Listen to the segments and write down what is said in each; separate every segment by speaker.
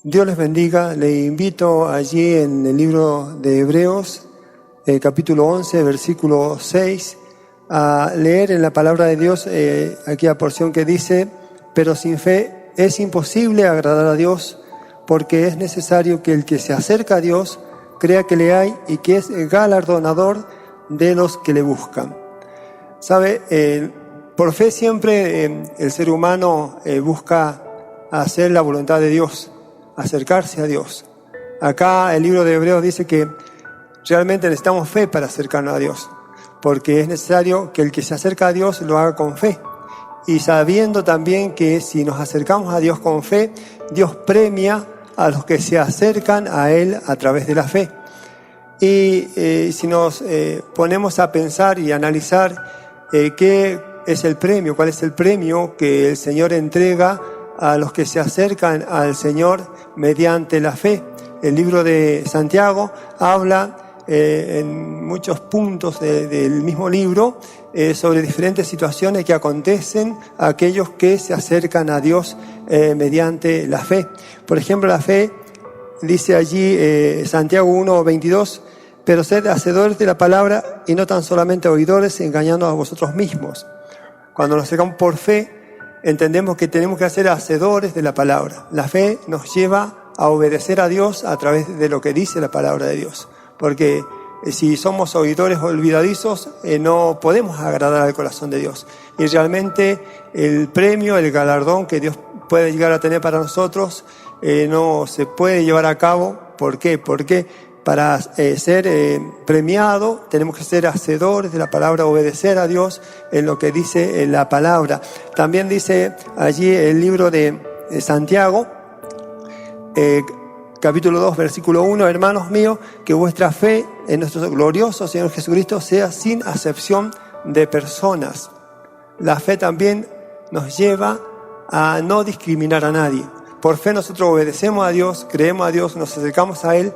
Speaker 1: Dios les bendiga. Le invito allí en el libro de Hebreos, capítulo 11, versículo 6, a leer en la palabra de Dios aquella porción que dice: pero sin fe es imposible agradar a Dios, porque es necesario que el que se acerca a Dios crea que le hay y que es galardonador de los que le buscan. ¿Sabe? Por fe siempre el ser humano busca hacer la voluntad de Dios, acercarse a Dios. Acá el libro de Hebreos dice que realmente necesitamos fe para acercarnos a Dios, porque es necesario que el que se acerca a Dios lo haga con fe. Y sabiendo también que si nos acercamos a Dios con fe, Dios premia a los que se acercan a Él a través de la fe. Y si nos ponemos a pensar y analizar qué es el premio, cuál es el premio que el Señor entrega a los que se acercan al Señor mediante la fe. El libro de Santiago habla en muchos puntos del mismo libro sobre diferentes situaciones que acontecen a aquellos que se acercan a Dios mediante la fe. Por ejemplo, la fe, dice allí Santiago 1:22, pero sed hacedores de la palabra y no tan solamente oidores, engañando a vosotros mismos. Cuando nos acercamos por fe, entendemos que tenemos que ser hacedores de la palabra. La fe nos lleva a obedecer a Dios a través de lo que dice la palabra de Dios. Porque si somos oidores olvidadizos, no podemos agradar al corazón de Dios. Y realmente el premio, el galardón que Dios puede llegar a tener para nosotros, no se puede llevar a cabo. ¿Por qué? Porque para ser premiado tenemos que ser hacedores de la palabra, obedecer a Dios en lo que dice la palabra. También dice allí el libro de Santiago, capítulo 2, versículo 1, hermanos míos, que vuestra fe en nuestro glorioso Señor Jesucristo sea sin acepción de personas. La fe también nos lleva a no discriminar a nadie. Por fe nosotros obedecemos a Dios, creemos a Dios, nos acercamos a Él,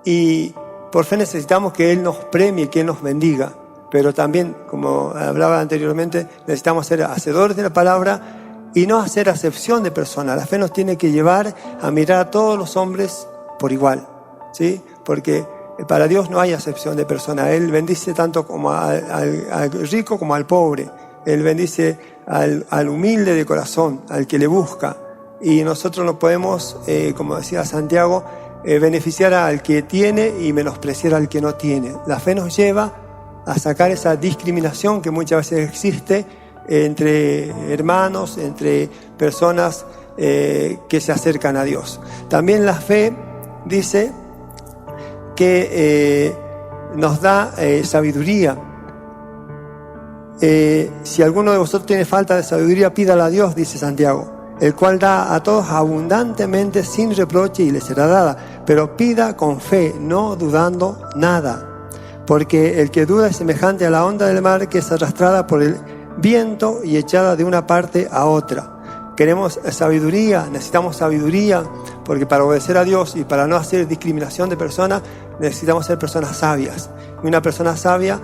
Speaker 1: y por fe necesitamos que Él nos premie, que Él nos bendiga. Pero también, como hablaba anteriormente, necesitamos ser hacedores de la palabra y no hacer acepción de personas. La fe nos tiene que llevar a mirar a todos los hombres por igual, ¿sí? Porque para Dios no hay acepción de personas. Él bendice tanto como al rico como al pobre. Él bendice al humilde de corazón, al que le busca. Y nosotros no podemos, como decía Santiago, beneficiar al que tiene y menospreciar al que no tiene. La fe nos lleva a sacar esa discriminación que muchas veces existe entre hermanos, entre personas que se acercan a Dios. También la fe dice que nos da sabiduría. Si alguno de vosotros tiene falta de sabiduría, pídala a Dios, dice Santiago, el cual da a todos abundantemente sin reproche y le será dada. Pero pida con fe, no dudando nada. Porque el que duda es semejante a la onda del mar, que es arrastrada por el viento y echada de una parte a otra. Queremos sabiduría, necesitamos sabiduría, porque para obedecer a Dios y para no hacer discriminación de personas, necesitamos ser personas sabias. Y una persona sabia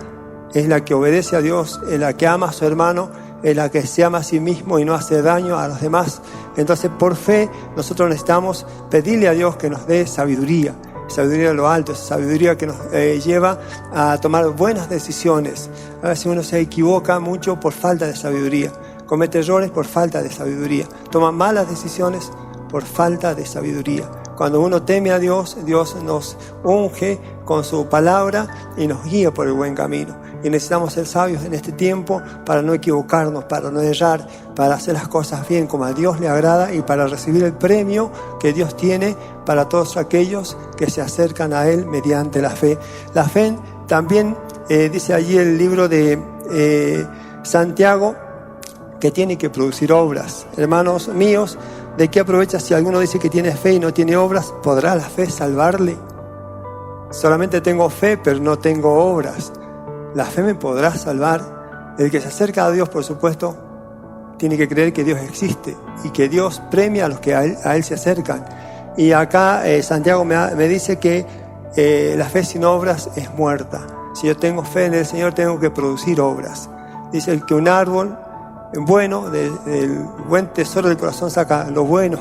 Speaker 1: es la que obedece a Dios, es la que ama a su hermano, es la que se ama a sí mismo y no hace daño a los demás. Entonces, por fe, nosotros necesitamos pedirle a Dios que nos dé sabiduría de lo alto, esa sabiduría que nos lleva a tomar buenas decisiones. A veces uno se equivoca mucho por falta de sabiduría, comete errores por falta de sabiduría, toma malas decisiones por falta de sabiduría. Cuando uno teme a Dios, Dios nos unge con su palabra y nos guía por el buen camino. Y necesitamos ser sabios en este tiempo para no equivocarnos, para no errar, para hacer las cosas bien como a Dios le agrada y para recibir el premio que Dios tiene para todos aquellos que se acercan a Él mediante la fe. La fe también, dice allí el libro de Santiago, que tiene que producir obras. Hermanos míos, ¿de qué aprovecha si alguno dice que tiene fe y no tiene obras? ¿Podrá la fe salvarle? Solamente tengo fe, pero no tengo obras. ¿La fe me podrá salvar? El que se acerca a Dios, por supuesto, tiene que creer que Dios existe y que Dios premia a los que a Él se acercan. Y acá Santiago me dice que la fe sin obras es muerta. Si yo tengo fe en el Señor, tengo que producir obras. Dice que un árbol bueno, del buen tesoro del corazón saca lo bueno.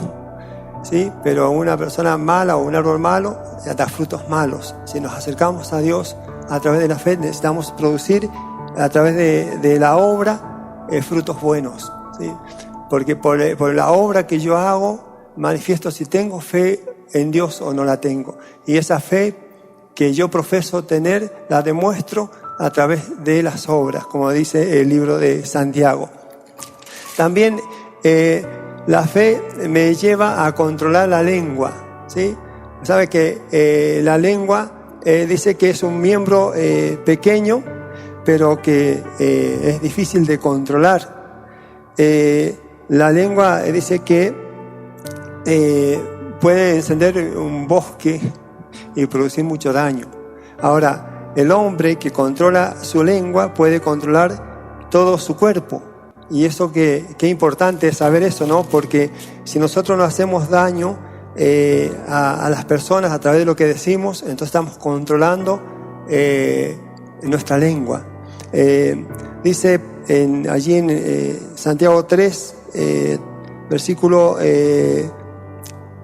Speaker 1: ¿sí? Pero una persona mala o un árbol malo da frutos malos. Si nos acercamos a Dios a través de la fe, necesitamos producir a través de la obra frutos buenos, ¿sí? Porque por la obra que yo hago, manifiesto si tengo fe en Dios o no la tengo. Y esa fe que yo profeso tener, la demuestro a través de las obras, como dice el libro de Santiago. También la fe me lleva a controlar la lengua, ¿sí? Sabe que la lengua dice que es un miembro pequeño, pero que es difícil de controlar. La lengua dice que puede encender un bosque y producir mucho daño. Ahora, el hombre que controla su lengua puede controlar todo su cuerpo. Y eso qué importante es saber eso, ¿no? Porque si nosotros no hacemos daño a las personas a través de lo que decimos, entonces estamos controlando nuestra lengua. Dice allí en Santiago 3, versículo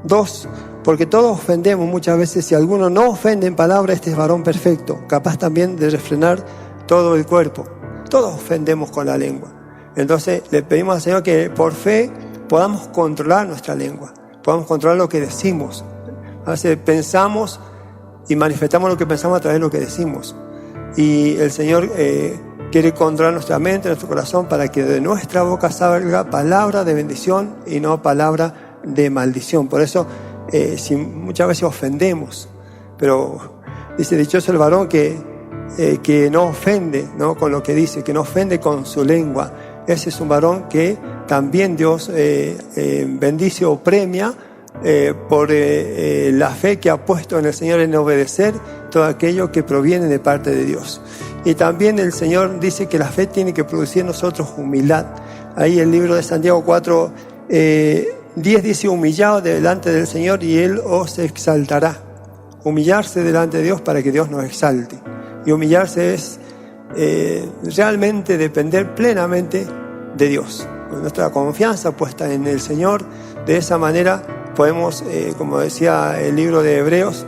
Speaker 1: 2, porque todos ofendemos muchas veces. Si alguno no ofende en palabra, este es varón perfecto, capaz también de refrenar todo el cuerpo. Todos ofendemos con la lengua. Entonces le pedimos al Señor que por fe podamos controlar nuestra lengua, podamos controlar lo que decimos. A veces pensamos y manifestamos lo que pensamos a través de lo que decimos. Y el Señor quiere controlar nuestra mente, nuestro corazón, para que de nuestra boca salga palabra de bendición y no palabra de maldición. Por eso si muchas veces ofendemos, pero dice: dichoso el varón que no ofende, ¿no?, con lo que dice, que no ofende con su lengua. Ese es un varón que también Dios bendice o premia por la fe que ha puesto en el Señor en obedecer todo aquello que proviene de parte de Dios. Y también el Señor dice que la fe tiene que producir en nosotros humildad. Ahí el libro de Santiago 4, 10 dice: humillaos delante del Señor y Él os exaltará. Humillarse delante de Dios para que Dios nos exalte. Y humillarse es realmente depender plenamente de Dios, con nuestra confianza puesta en el Señor. De esa manera podemos, como decía el libro de Hebreos,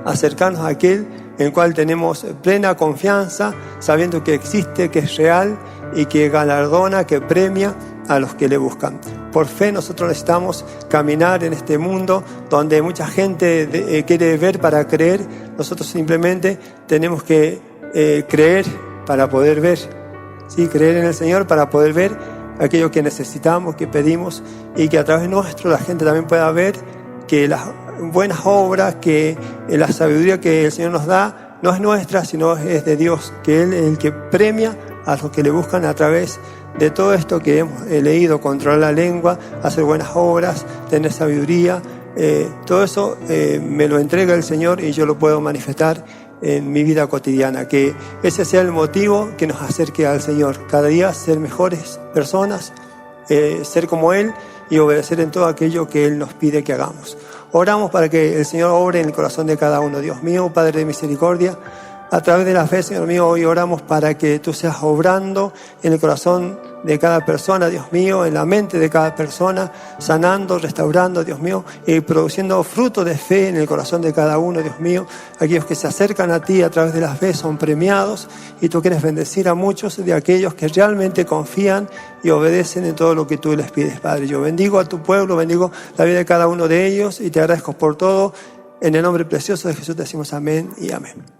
Speaker 1: acercarnos a aquel en el cual tenemos plena confianza, sabiendo que existe, que es real y que galardona, que premia a los que le buscan. Por fe nosotros necesitamos caminar en este mundo donde mucha gente quiere ver para creer. Nosotros simplemente tenemos que creer para poder ver, ¿sí? Creer en el Señor para poder ver aquello que necesitamos, que pedimos, y que a través nuestro la gente también pueda ver que las buenas obras, que la sabiduría que el Señor nos da no es nuestra, sino es de Dios, que Él es el que premia a los que le buscan a través de todo esto que hemos leído: controlar la lengua, hacer buenas obras, tener sabiduría. Todo eso me lo entrega el Señor y yo lo puedo manifestar en mi vida cotidiana. Que ese sea el motivo que nos acerque al Señor. Cada día ser mejores personas, ser como Él y obedecer en todo aquello que Él nos pide que hagamos. Oramos para que el Señor obre en el corazón de cada uno. Dios mío, Padre de misericordia, a través de la fe, Señor mío, hoy oramos para que Tú seas obrando en el corazón de cada persona, Dios mío, en la mente de cada persona, sanando, restaurando, Dios mío, y produciendo fruto de fe en el corazón de cada uno, Dios mío. Aquellos que se acercan a Ti a través de la fe son premiados, y Tú quieres bendecir a muchos de aquellos que realmente confían y obedecen en todo lo que Tú les pides, Padre. Yo bendigo a Tu pueblo, bendigo la vida de cada uno de ellos y Te agradezco por todo. En el nombre precioso de Jesús te decimos amén y amén.